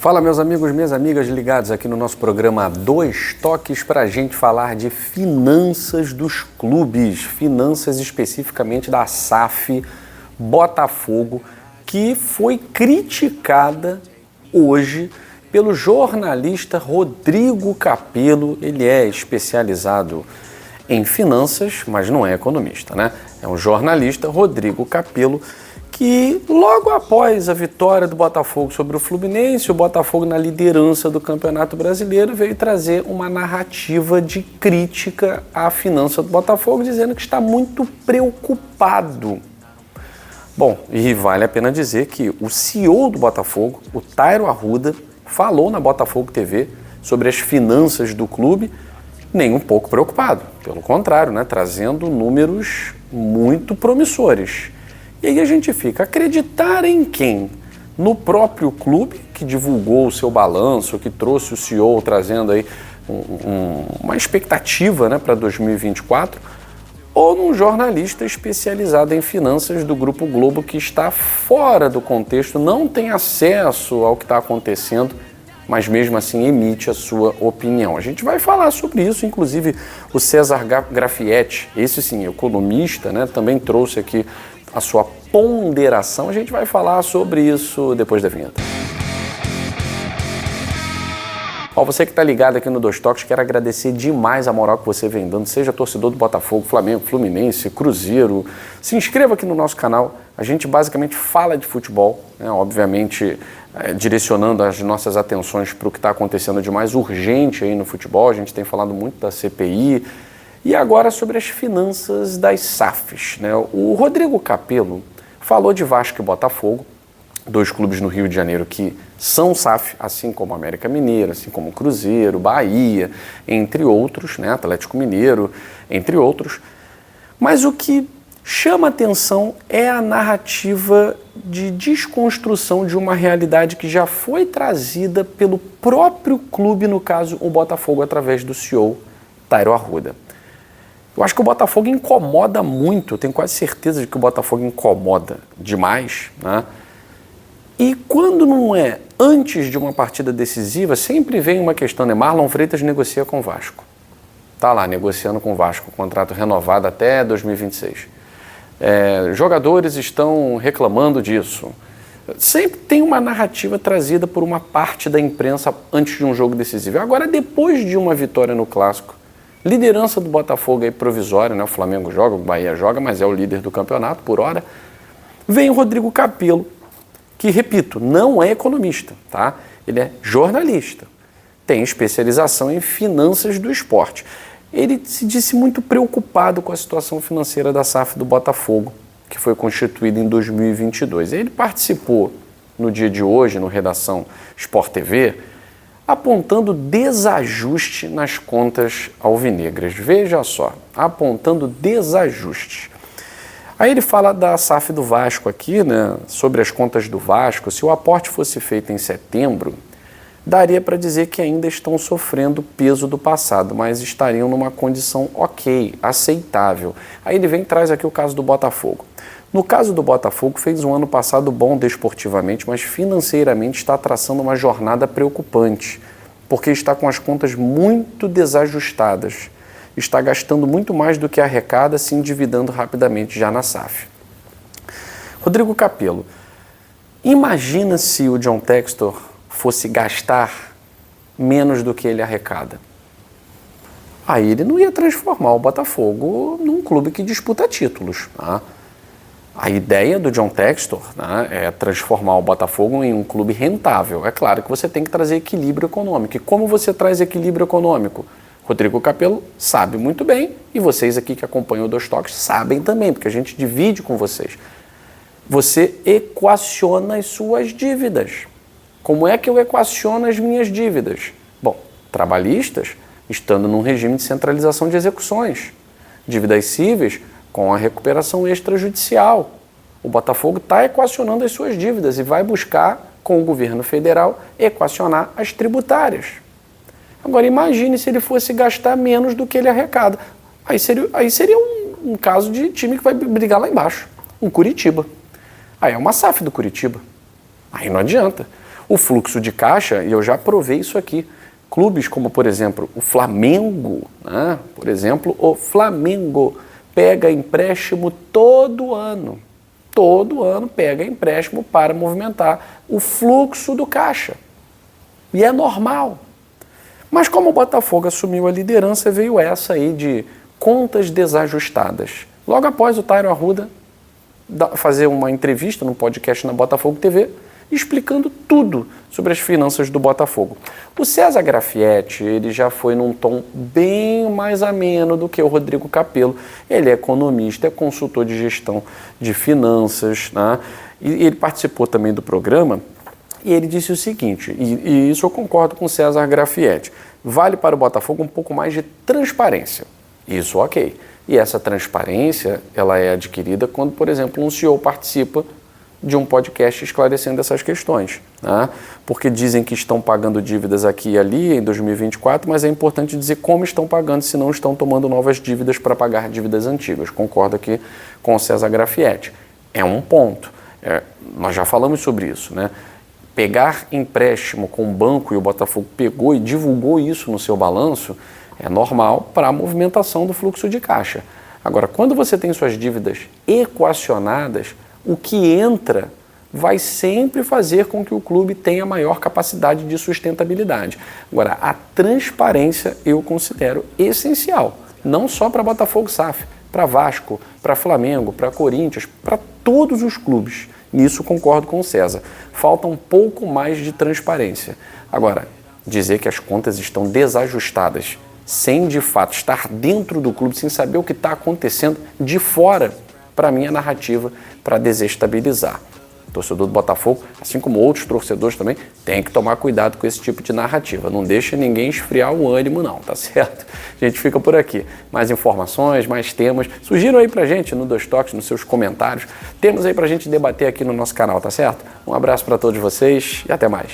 Fala, meus amigos, minhas amigas ligados aqui no nosso programa Dois Toques para a gente falar de finanças dos clubes, finanças especificamente da SAF Botafogo, que foi criticada hoje pelo jornalista Rodrigo Cappello. Ele é especializado em finanças, mas não é economista, né? É um jornalista, Rodrigo Cappello, que logo após a vitória do Botafogo sobre o Fluminense, o Botafogo na liderança do Campeonato Brasileiro veio trazer uma narrativa de crítica à finança do Botafogo, dizendo que está muito preocupado. Bom, e vale a pena dizer que o CEO do Botafogo, o Tairo Arruda, falou na Botafogo TV sobre as finanças do clube, nem um pouco preocupado, pelo contrário, né, trazendo números muito promissores. E aí a gente fica, acreditar em quem? No próprio clube, que divulgou o seu balanço, que trouxe o CEO trazendo aí uma expectativa, né, para 2024, ou num jornalista especializado em finanças do Grupo Globo, que está fora do contexto, não tem acesso ao que está acontecendo, mas mesmo assim emite a sua opinião. A gente vai falar sobre isso, inclusive o César Grafietti, esse sim, economista, né, também trouxe aqui a sua ponderação. A gente vai falar sobre isso depois da vinheta. Ó, você que está ligado aqui no Dois Toques, quero agradecer demais a moral que você vem dando, seja torcedor do Botafogo, Flamengo, Fluminense, Cruzeiro. Se inscreva aqui no nosso canal. A gente basicamente fala de futebol, né? Obviamente direcionando as nossas atenções para o que está acontecendo de mais urgente aí no futebol. A gente tem falado muito da CPI. E agora sobre as finanças das SAFs, né? O Rodrigo Cappello falou de Vasco e Botafogo, dois clubes no Rio de Janeiro que são SAF, assim como América Mineiro, assim como Cruzeiro, Bahia, entre outros, né? Atlético Mineiro, entre outros. Mas o que chama atenção é a narrativa de desconstrução de uma realidade que já foi trazida pelo próprio clube, no caso o Botafogo, através do CEO Tairo Arruda. Eu acho que o Botafogo incomoda muito, eu tenho quase certeza de que o Botafogo incomoda demais, né? E quando não é antes de uma partida decisiva, sempre vem uma questão, né? Marlon Freitas negocia com o Vasco. Tá lá, negociando com o Vasco, contrato renovado até 2026. Jogadores estão reclamando disso. Sempre tem uma narrativa trazida por uma parte da imprensa antes de um jogo decisivo. Agora, depois de uma vitória no Clássico, liderança do Botafogo aí provisória, né? O Flamengo joga, o Bahia joga, mas é o líder do campeonato por hora. Vem o Rodrigo Cappello, que, repito, não é economista, tá? Ele é jornalista, tem especialização em finanças do esporte. Ele se disse muito preocupado com a situação financeira da SAF do Botafogo, que foi constituída em 2022. Ele participou no dia de hoje, no Redação Sport TV, apontando desajuste nas contas alvinegras. Veja só, apontando desajuste. Aí ele fala da SAF do Vasco aqui, né, sobre as contas do Vasco. Se o aporte fosse feito em setembro, daria para dizer que ainda estão sofrendo peso do passado, mas estariam numa condição ok, aceitável. Aí ele vem e traz aqui o caso do Botafogo. No caso do Botafogo, fez um ano passado bom desportivamente, mas financeiramente está traçando uma jornada preocupante, porque está com as contas muito desajustadas. Está gastando muito mais do que arrecada, se endividando rapidamente já na SAF. Rodrigo Cappello, imagina se o John Textor fosse gastar menos do que ele arrecada. Aí ele não ia transformar o Botafogo num clube que disputa títulos, tá? A ideia do John Textor, né, é transformar o Botafogo em um clube rentável. É claro que você tem que trazer equilíbrio econômico. E como você traz equilíbrio econômico? Rodrigo Cappello sabe muito bem, e vocês aqui que acompanham o Dois Toques sabem também, porque a gente divide com vocês. Você equaciona as suas dívidas. Como é que eu equaciono as minhas dívidas? Bom, trabalhistas, estando num regime de centralização de execuções. Dívidas cíveis, com a recuperação extrajudicial. O Botafogo está equacionando as suas dívidas e vai buscar, com o governo federal, equacionar as tributárias. Agora imagine se ele fosse gastar menos do que ele arrecada. Aí seria um caso de time que vai brigar lá embaixo, um Curitiba. Aí é uma SAF do Curitiba. Aí não adianta. O fluxo de caixa, e eu já provei isso aqui, clubes como, por exemplo, o Flamengo, né? Por exemplo, o Flamengo pega empréstimo todo ano pega empréstimo para movimentar o fluxo do caixa. E é normal. Mas como o Botafogo assumiu a liderança, veio essa aí de contas desajustadas. Logo após o Tairo Arruda fazer uma entrevista no podcast na Botafogo TV, explicando tudo sobre as finanças do Botafogo. O César Grafietti, ele já foi num tom bem mais ameno do que o Rodrigo Capello. Ele é economista, é consultor de gestão de finanças, né? E ele participou também do programa e ele disse o seguinte, e isso eu concordo com o César Grafietti, vale para o Botafogo um pouco mais de transparência. Isso, ok. E essa transparência, ela é adquirida quando, por exemplo, um CEO participa de um podcast esclarecendo essas questões, né? Porque dizem que estão pagando dívidas aqui e ali em 2024, mas é importante dizer como estão pagando, se não estão tomando novas dívidas para pagar dívidas antigas. Concordo aqui com o César Grafietti. É um ponto. Nós já falamos sobre isso, né? Pegar empréstimo com o banco, e o Botafogo pegou e divulgou isso no seu balanço, é normal para a movimentação do fluxo de caixa. Agora, quando você tem suas dívidas equacionadas, o que entra vai sempre fazer com que o clube tenha maior capacidade de sustentabilidade. Agora, a transparência eu considero essencial, não só para Botafogo SAF, para Vasco, para Flamengo, para Corinthians, para todos os clubes. Nisso concordo com o César. Falta um pouco mais de transparência. Agora, dizer que as contas estão desajustadas, sem de fato estar dentro do clube, sem saber o que está acontecendo de fora, para mim é narrativa para desestabilizar. O torcedor do Botafogo, assim como outros torcedores também, tem que tomar cuidado com esse tipo de narrativa. Não deixa ninguém esfriar o ânimo não, tá certo? A gente fica por aqui. Mais informações, mais temas, sugiram aí pra gente no Dois Toques, nos seus comentários. Temos aí pra gente debater aqui no nosso canal, tá certo? Um abraço para todos vocês e até mais.